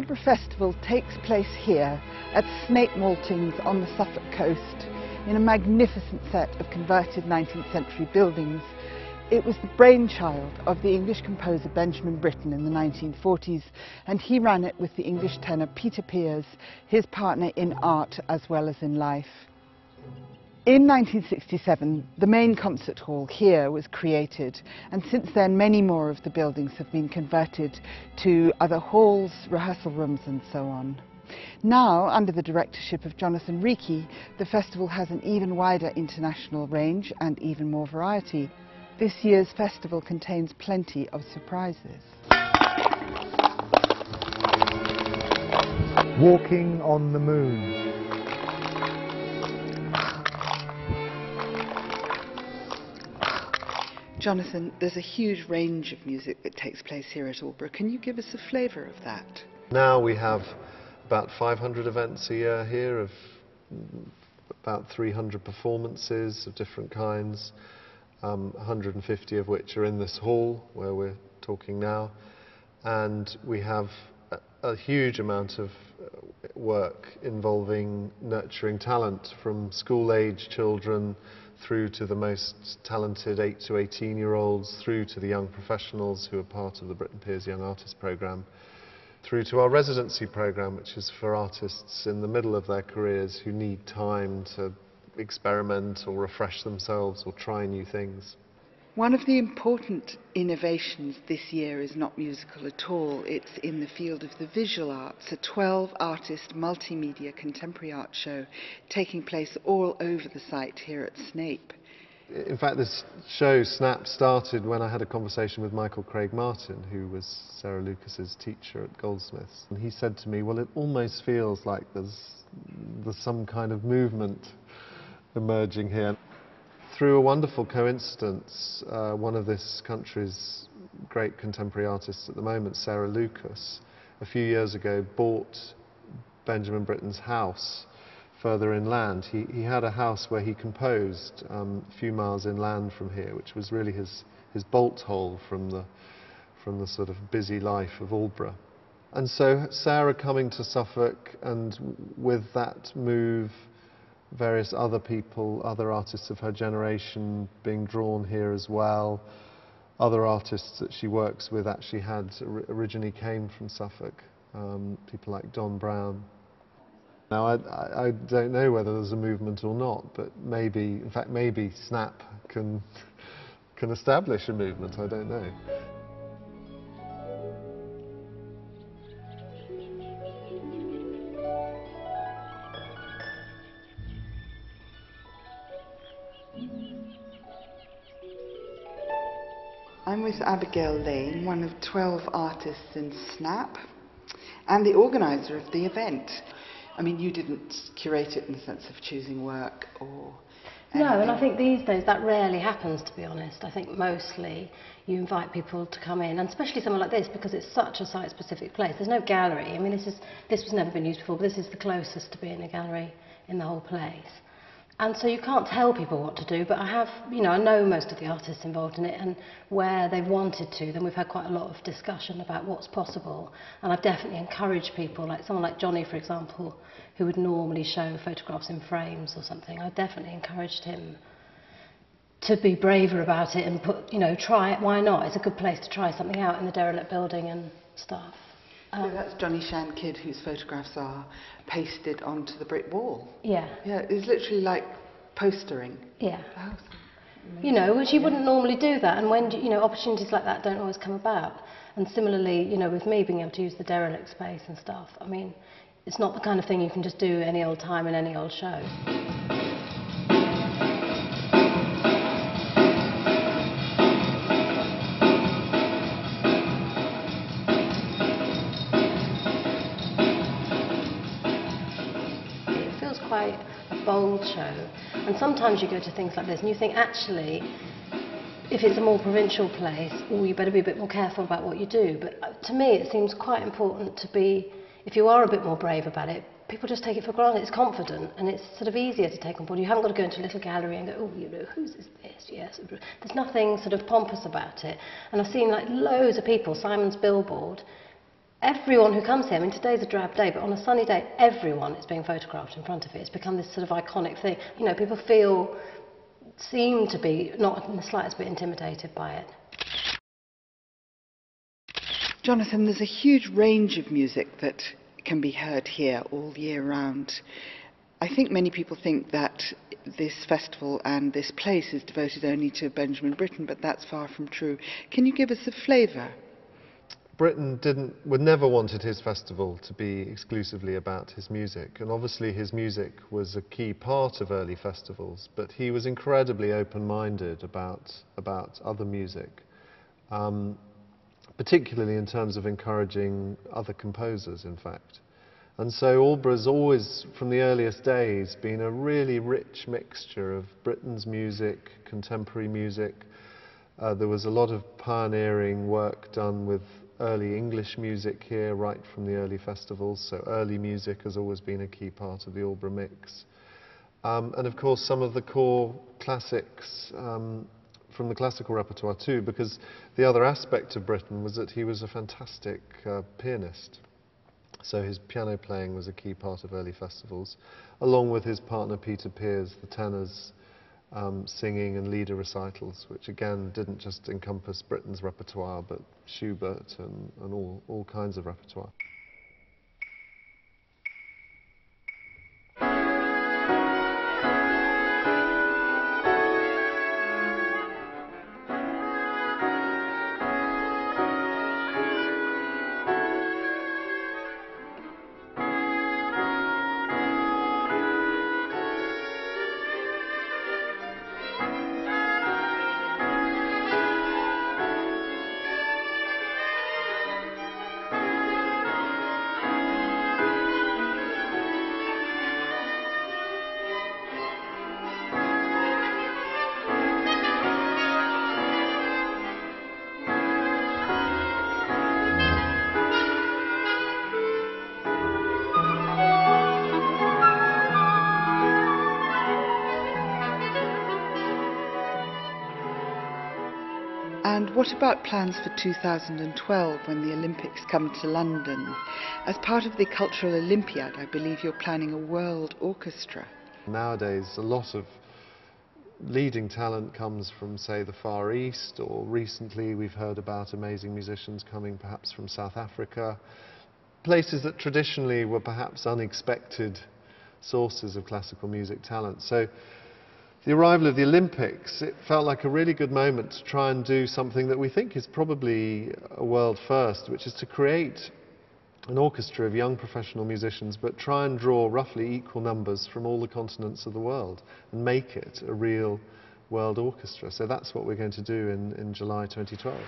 Aldeburgh Festival takes place here at Snape Maltings on the Suffolk coast in a magnificent set of converted 19th century buildings. It was the brainchild of the English composer Benjamin Britten in the 1940s, and he ran it with the English tenor Peter Pears, his partner in art as well as in life. In 1967, the main concert hall here was created, and since then many more of the buildings have been converted to other halls, rehearsal rooms and so on. Now, under the directorship of Jonathan Reiki, the festival has an even wider international range and even more variety. This year's festival contains plenty of surprises. Walking on the Moon. Jonathan, there's a huge range of music that takes place here at Aldeburgh. Can you give us a flavour of that? Now we have about 500 events a year here, of about 300 performances of different kinds, 150 of which are in this hall where we're talking now. And we have a huge amount of work involving nurturing talent, from school-age children through to the most talented 8 to 18-year-olds, through to the young professionals who are part of the Britten Pears Young Artist Programme, through to our residency programme, which is for artists in the middle of their careers who need time to experiment or refresh themselves or try new things. One of the important innovations this year is not musical at all. It's in the field of the visual arts, a 12-artist multimedia contemporary art show taking place all over the site here at Snape. In fact, this show, Snap, started when I had a conversation with Michael Craig Martin, who was Sarah Lucas's teacher at Goldsmiths. And he said to me, well, it almost feels like there's some kind of movement emerging here. Through a wonderful coincidence, one of this country's great contemporary artists at the moment, Sarah Lucas, a few years ago bought Benjamin Britten's house further inland. He had a house where he composed a few miles inland from here, which was really his bolt hole from the sort of busy life of Aldeburgh. And so Sarah coming to Suffolk, and with that move, various other people, other artists of her generation being drawn here as well. Other artists that she works with actually originally came from Suffolk, people like Don Brown. Now I don't know whether there's a movement or not, but maybe, in fact maybe Snap can establish a movement, I don't know. I'm with Abigail Lane, one of 12 artists in Snap, and the organiser of the event. I mean, you didn't curate it in the sense of choosing work or anything. No, and I think these days that rarely happens, to be honest. I think mostly you invite people to come in, and especially somewhere like this, because it's such a site-specific place. There's no gallery. I mean, this was never been used before, but this is the closest to being a gallery in the whole place. And so you can't tell people what to do, but I know most of the artists involved in it, and where they've wanted to, then we've had quite a lot of discussion about what's possible. And I've definitely encouraged people, like someone like Johnny, for example, who would normally show photographs in frames or something. I definitely encouraged him to be braver about it and try it. Why not? It's a good place to try something out in the derelict building and stuff. So that's Johnny Shan Kidd, whose photographs are pasted onto the brick wall. Yeah. Yeah, it's literally like postering. Yeah. Oh, which you wouldn't normally do that, and when opportunities like that don't always come about. And similarly, with me being able to use the derelict space and stuff, I mean, it's not the kind of thing you can just do any old time in any old show. Quite a bold show, and sometimes you go to things like this and you think, actually, if it's a more provincial place, you better be a bit more careful about what you do. But to me it seems quite important to be, if you are a bit more brave about it, people just take it for granted. It's confident and it's sort of easier to take on board. You haven't got to go into a little gallery and go, oh, whose is this? Yes. There's nothing sort of pompous about it. And I've seen like loads of people, Simon's Billboard, everyone who comes here, I mean today's a drab day, but on a sunny day, everyone is being photographed in front of it. It's become this sort of iconic thing. You know, people seem to be not in the slightest bit intimidated by it. Jonathan, there's a huge range of music that can be heard here all year round. I think many people think that this festival and this place is devoted only to Benjamin Britten, but that's far from true. Can you give us a flavour? Britten would never wanted his festival to be exclusively about his music, and obviously his music was a key part of early festivals, but he was incredibly open-minded about other music, particularly in terms of encouraging other composers, in fact. And so Aldeburgh's always, from the earliest days, been a really rich mixture of Britten's music, contemporary music. There was a lot of pioneering work done with early English music here, right from the early festivals, so early music has always been a key part of the Aldeburgh mix. And of course some of the core classics from the classical repertoire too, because the other aspect of Britten was that he was a fantastic pianist. So his piano playing was a key part of early festivals, along with his partner Peter Pears, the tenors, singing and leader recitals, which again didn't just encompass Britten's repertoire, but Schubert and all kinds of repertoire. And what about plans for 2012 when the Olympics come to London? As part of the Cultural Olympiad, I believe you're planning a world orchestra. Nowadays, a lot of leading talent comes from, say, the Far East, or recently we've heard about amazing musicians coming perhaps from South Africa, places that traditionally were perhaps unexpected sources of classical music talent. So the arrival of the Olympics, it felt like a really good moment to try and do something that we think is probably a world first, which is to create an orchestra of young professional musicians, but try and draw roughly equal numbers from all the continents of the world and make it a real world orchestra. So that's what we're going to do in July 2012.